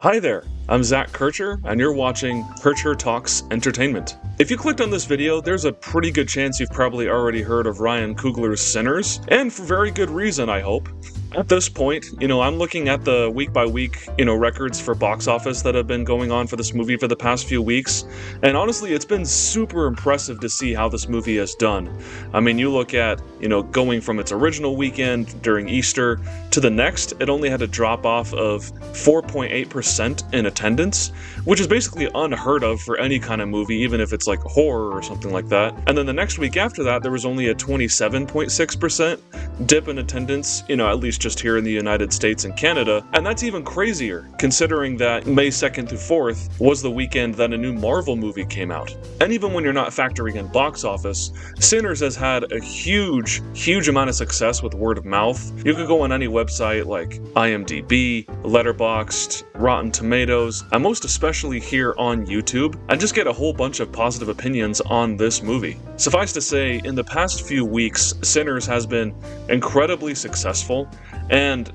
Hi there, I'm Zach Kircher, and you're watching Kircher Talks Entertainment. If you clicked on this video, there's a pretty good chance you've probably already heard of Ryan Coogler's Sinners, and for very good reason, I hope. At this point, I'm looking at the week-by-week, records for box office that have been going on for this movie for the past few weeks, and honestly, it's been super impressive to see how this movie has done. I mean, you look at, going from its original weekend during Easter to the next, it only had a drop-off of 4.8% in attendance, which is basically unheard of for any kind of movie, even if it's like horror or something like that. And then the next week after that, there was only a 27.6% dip in attendance, at least just here in the United States and Canada. And that's even crazier, considering that May 2nd through 4th was the weekend that a new Marvel movie came out. And even when you're not factoring in box office, Sinners has had a huge amount of success with word of mouth. You could go on any website like IMDb, Letterboxd, Rotten Tomatoes, and most especially here on YouTube, and just get a whole bunch of positive opinions on this movie. Suffice to say, in the past few weeks, Sinners has been incredibly successful, and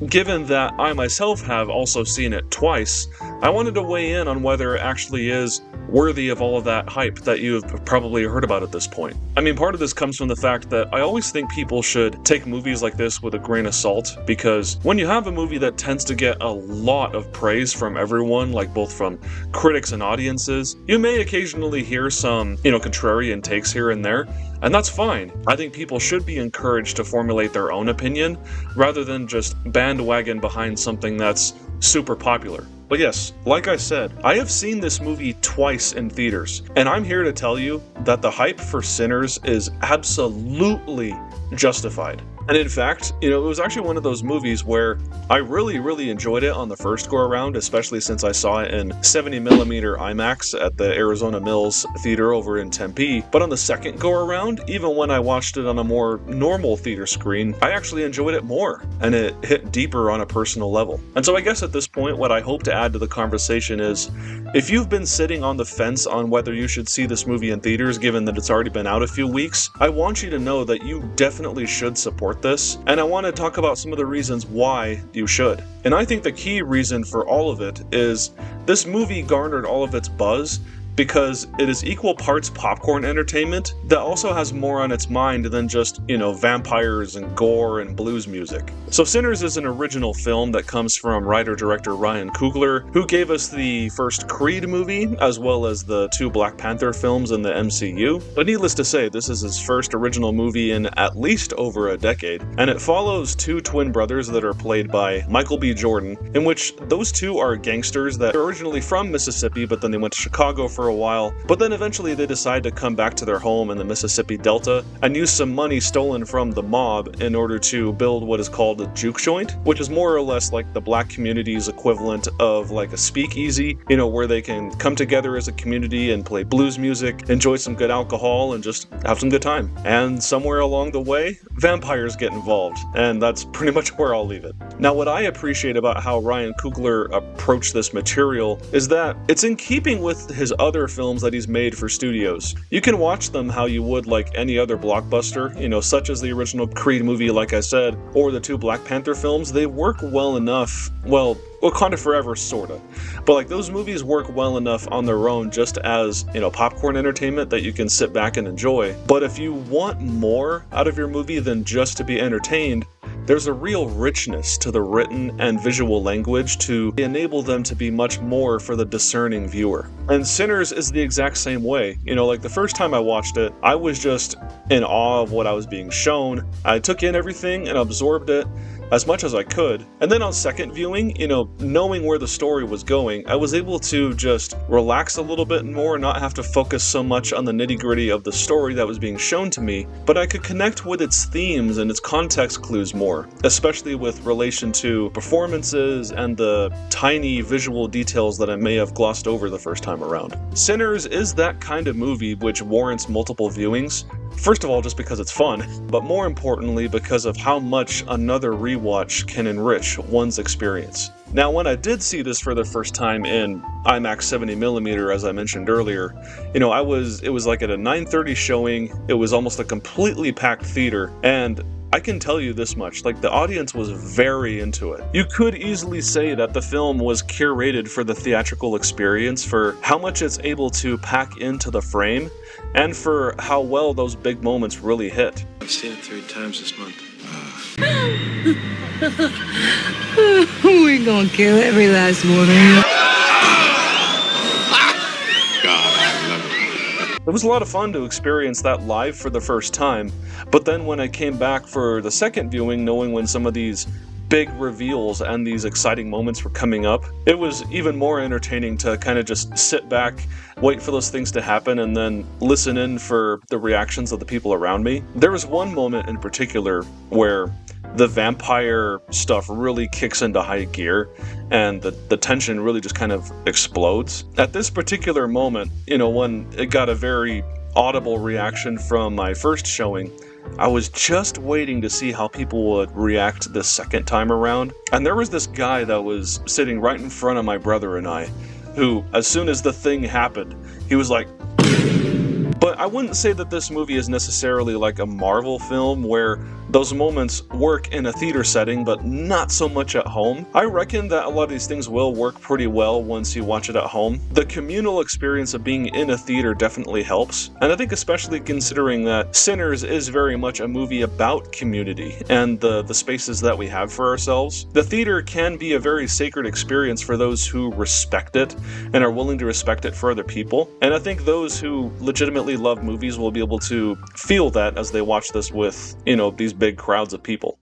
given that I myself have also seen it twice, I wanted to weigh in on whether it actually is worthy of all of that hype that you've probably heard about at this point. I mean, part of this comes from the fact that I always think people should take movies like this with a grain of salt, because when you have a movie that tends to get a lot of praise from everyone, like both from critics and audiences, you may occasionally hear some, contrarian takes here and there, and that's fine. I think people should be encouraged to formulate their own opinion, rather than just bandwagon behind something that's super popular. But yes, like I said, I have seen this movie twice in theaters, and I'm here to tell you that the hype for Sinners is absolutely justified. And in fact, it was actually one of those movies where I really enjoyed it on the first go-around, especially since I saw it in 70mm IMAX at the Arizona Mills Theater over in Tempe. But on the second go-around, even when I watched it on a more normal theater screen, I actually enjoyed it more, and it hit deeper on a personal level. And so I guess at this point, what I hope to add to the conversation is, if you've been sitting on the fence on whether you should see this movie in theaters, given that it's already been out a few weeks, I want you to know that you definitely should support this, and I want to talk about some of the reasons why you should. And I think the key reason for all of it is this movie garnered all of its buzz because it is equal parts popcorn entertainment that also has more on its mind than just, vampires and gore and blues music. So Sinners is an original film that comes from writer-director Ryan Coogler, who gave us the first Creed movie, as well as the two Black Panther films in the MCU. But needless to say, this is his first original movie in at least over a decade, and it follows two twin brothers that are played by Michael B. Jordan, in which those two are gangsters that are originally from Mississippi, but then they went to Chicago for a while, but then eventually they decide to come back to their home in the Mississippi Delta and use some money stolen from the mob in order to build what is called a juke joint, which is more or less like the black community's equivalent of like a speakeasy, where they can come together as a community and play blues music, enjoy some good alcohol, and just have some good time. And somewhere along the way, vampires get involved, and that's pretty much where I'll leave it. Now, what I appreciate about how Ryan Coogler approached this material is that it's in keeping with his other films that he's made for studios. You can watch them how you would like any other blockbuster, such as the original Creed movie, like I said, or the two Black Panther films. They work well enough, Wakanda Forever, sorta. But like those movies work well enough on their own just as, popcorn entertainment that you can sit back and enjoy. But if you want more out of your movie than just to be entertained, there's a real richness to the written and visual language to enable them to be much more for the discerning viewer. And Sinners is the exact same way. Like the first time I watched it, I was just in awe of what I was being shown. I took in everything and absorbed it as much as I could. And then on second viewing, knowing where the story was going, I was able to just relax a little bit more and not have to focus so much on the nitty-gritty of the story that was being shown to me, but I could connect with its themes and its context clues more, especially with relation to performances and the tiny visual details that I may have glossed over the first time around. Sinners is that kind of movie which warrants multiple viewings. First of all, just because it's fun, but more importantly because of how much another rewatch can enrich one's experience. Now, when I did see this for the first time in IMAX 70mm, as I mentioned earlier, it was like at a 9:30 showing. It was almost a completely packed theater, and I can tell you this much, like, the audience was very into it. You could easily say that the film was curated for the theatrical experience, for how much it's able to pack into the frame, and for how well those big moments really hit. I've seen it 3 times this month. We're gonna kill every last one of you. It was a lot of fun to experience that live for the first time, but then when I came back for the second viewing, knowing when some of these big reveals and these exciting moments were coming up, it was even more entertaining to kind of just sit back, wait for those things to happen, and then listen in for the reactions of the people around me. There was one moment in particular where the vampire stuff really kicks into high gear and the tension really just kind of explodes. At this particular moment, you know, when it got a very audible reaction from my first showing, I was just waiting to see how people would react the second time around. And there was this guy that was sitting right in front of my brother and I, who, as soon as the thing happened, he was like... But I wouldn't say that this movie is necessarily like a Marvel film where those moments work in a theater setting but not so much at home. I reckon that a lot of these things will work pretty well once you watch it at home. The communal experience of being in a theater definitely helps, and I think especially considering that Sinners is very much a movie about community and the spaces that we have for ourselves. The theater can be a very sacred experience for those who respect it and are willing to respect it for other people, and I think those who legitimately love movies will be able to feel that as they watch this with, you know, these big crowds of people.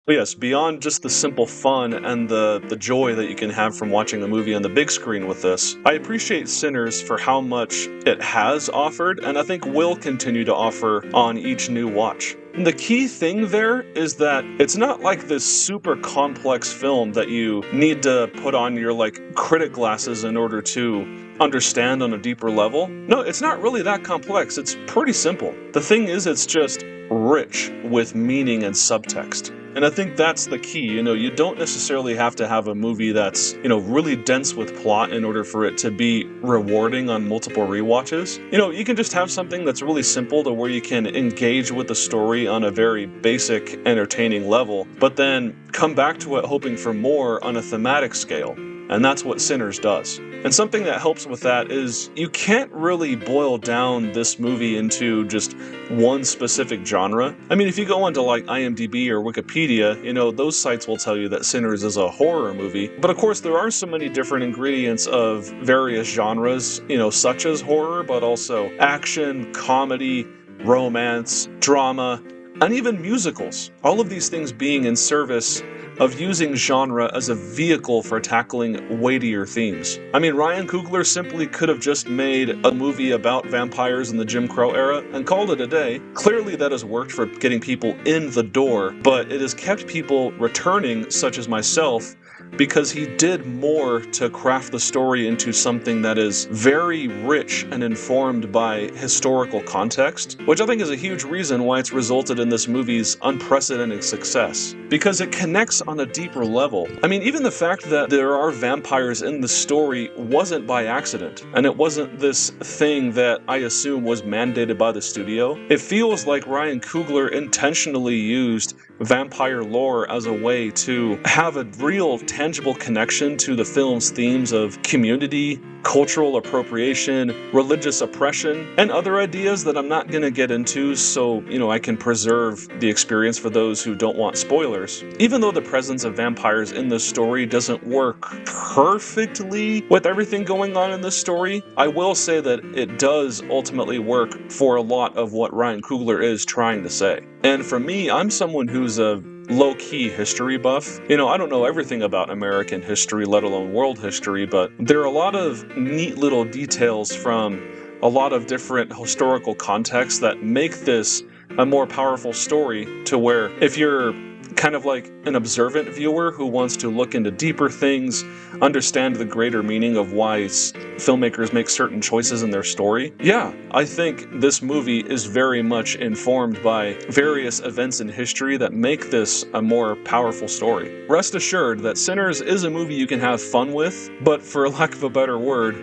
But yes, beyond just the simple fun and the joy that you can have from watching a movie on the big screen with this, I appreciate Sinners for how much it has offered, and I think will continue to offer on each new watch. And the key thing there is that it's not like this super complex film that you need to put on your, like, critic glasses in order to understand on a deeper level. No, it's not really that complex. It's pretty simple. The thing is, it's just rich with meaning and subtext. And I think that's the key. You know, you don't necessarily have to have a movie that's, you know, really dense with plot in order for it to be rewarding on multiple rewatches. You know, you can just have something that's really simple to where you can engage with the story on a very basic, entertaining level, but then come back to it hoping for more on a thematic scale. And that's what Sinners does. And something that helps with that is you can't really boil down this movie into just one specific genre. I mean, if you go onto like IMDb or Wikipedia, you know, those sites will tell you that Sinners is a horror movie. But of course, there are so many different ingredients of various genres, you know, such as horror, but also action, comedy, romance, drama, and even musicals. All of these things being in service of using genre as a vehicle for tackling weightier themes. I mean, Ryan Coogler simply could have just made a movie about vampires in the Jim Crow era and called it a day. Clearly that has worked for getting people in the door, but it has kept people returning, such as myself, because he did more to craft the story into something that is very rich and informed by historical context, which I think is a huge reason why it's resulted in this movie's unprecedented success, because it connects on a deeper level. I mean, even the fact that there are vampires in the story wasn't by accident, and it wasn't this thing that I assume was mandated by the studio. It feels like Ryan Coogler intentionally used vampire lore as a way to have a real tangible connection to the film's themes of community, cultural appropriation, religious oppression, and other ideas that I'm not going to get into so, you know, I can preserve the experience for those who don't want spoilers. Even though the presence of vampires in this story doesn't work perfectly with everything going on in this story, I will say that it does ultimately work for a lot of what Ryan Coogler is trying to say. And for me, I'm someone who's a low-key history buff. You know, I don't know everything about American history, let alone world history, but there are a lot of neat little details from a lot of different historical contexts that make this a more powerful story, to where if you're kind of like an observant viewer who wants to look into deeper things, understand the greater meaning of why filmmakers make certain choices in their story, yeah, I think this movie is very much informed by various events in history that make this a more powerful story. Rest assured that Sinners is a movie you can have fun with, but for lack of a better word,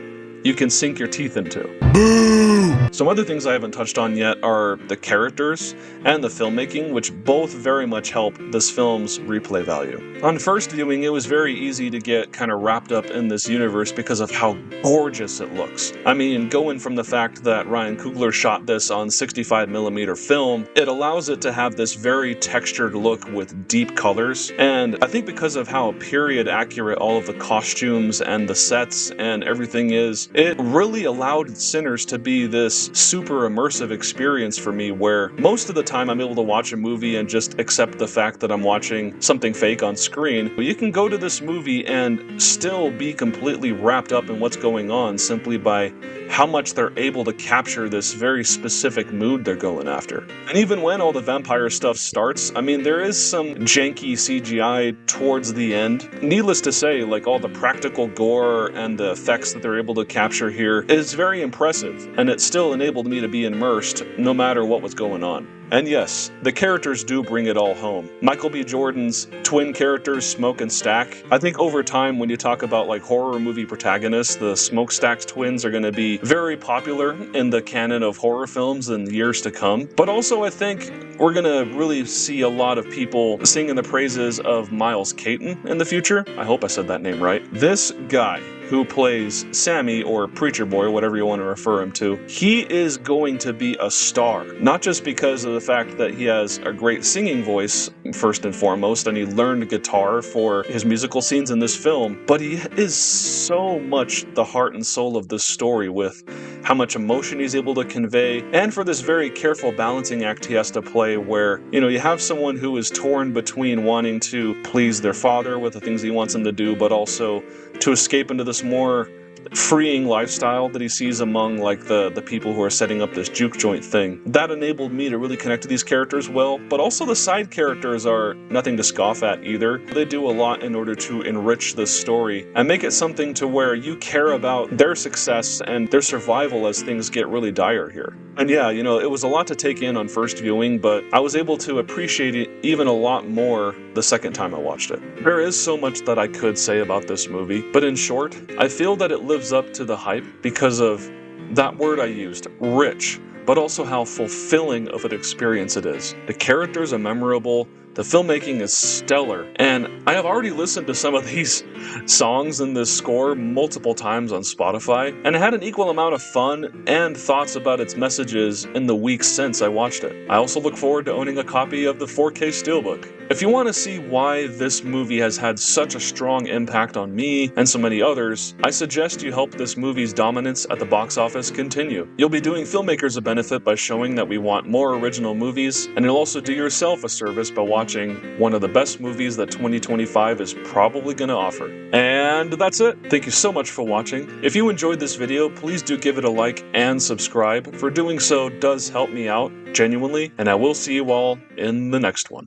you can sink your teeth into. Boo! Some other things I haven't touched on yet are the characters and the filmmaking, which both very much help this film's replay value. On first viewing, it was very easy to get kind of wrapped up in this universe because of how gorgeous it looks. I mean, going from the fact that Ryan Coogler shot this on 65mm film, it allows it to have this very textured look with deep colors, and I think because of how period accurate all of the costumes and the sets and everything is, it really allowed Sinners to be this super immersive experience for me, where most of the time I'm able to watch a movie and just accept the fact that I'm watching something fake on screen. But you can go to this movie and still be completely wrapped up in what's going on simply by how much they're able to capture this very specific mood they're going after. And even when all the vampire stuff starts, I mean, there is some janky CGI towards the end. Needless to say, like, all the practical gore and the effects that they're able to capture here is very impressive, and it still enabled me to be immersed no matter what was going on. And yes, the characters do bring it all home. Michael B. Jordan's twin characters, Smoke and Stack. I think over time, when you talk about like horror movie protagonists, the Smokestack twins are going to be very popular in the canon of horror films in years to come. But also, I think we're going to really see a lot of people singing the praises of Miles Caton in the future. I hope I said that name right. This guy who plays Sammy, or Preacher Boy, whatever you want to refer him to, he is going to be a star. Not just because of the fact that he has a great singing voice, first and foremost, and he learned guitar for his musical scenes in this film, but he is so much the heart and soul of this story with how much emotion he's able to convey, and for this very careful balancing act he has to play where, you know, you have someone who is torn between wanting to please their father with the things he wants him to do, but also to escape into this more freeing lifestyle that he sees among like the people who are setting up this juke joint thing. That enabled me to really connect to these characters well, but also the side characters are nothing to scoff at either. They do a lot in order to enrich this story and make it something to where you care about their success and their survival as things get really dire here. And yeah, you know, it was a lot to take in on first viewing, but I was able to appreciate it even a lot more the second time I watched it. There is so much that I could say about this movie, but in short, I feel that it lives up to the hype because of that word I used, rich, but also how fulfilling of an experience it is. The characters are memorable, the filmmaking is stellar, and I have already listened to some of these songs in this score multiple times on Spotify, and I had an equal amount of fun and thoughts about its messages in the weeks since I watched it. I also look forward to owning a copy of the 4K Steelbook. If you want to see why this movie has had such a strong impact on me and so many others, I suggest you help this movie's dominance at the box office continue. You'll be doing filmmakers a benefit by showing that we want more original movies, and you'll also do yourself a service by watching one of the best movies that 2025 is probably going to offer. And that's it. Thank you so much for watching. If you enjoyed this video, please do give it a like and subscribe. For doing so does help me out, genuinely, and I will see you all in the next one.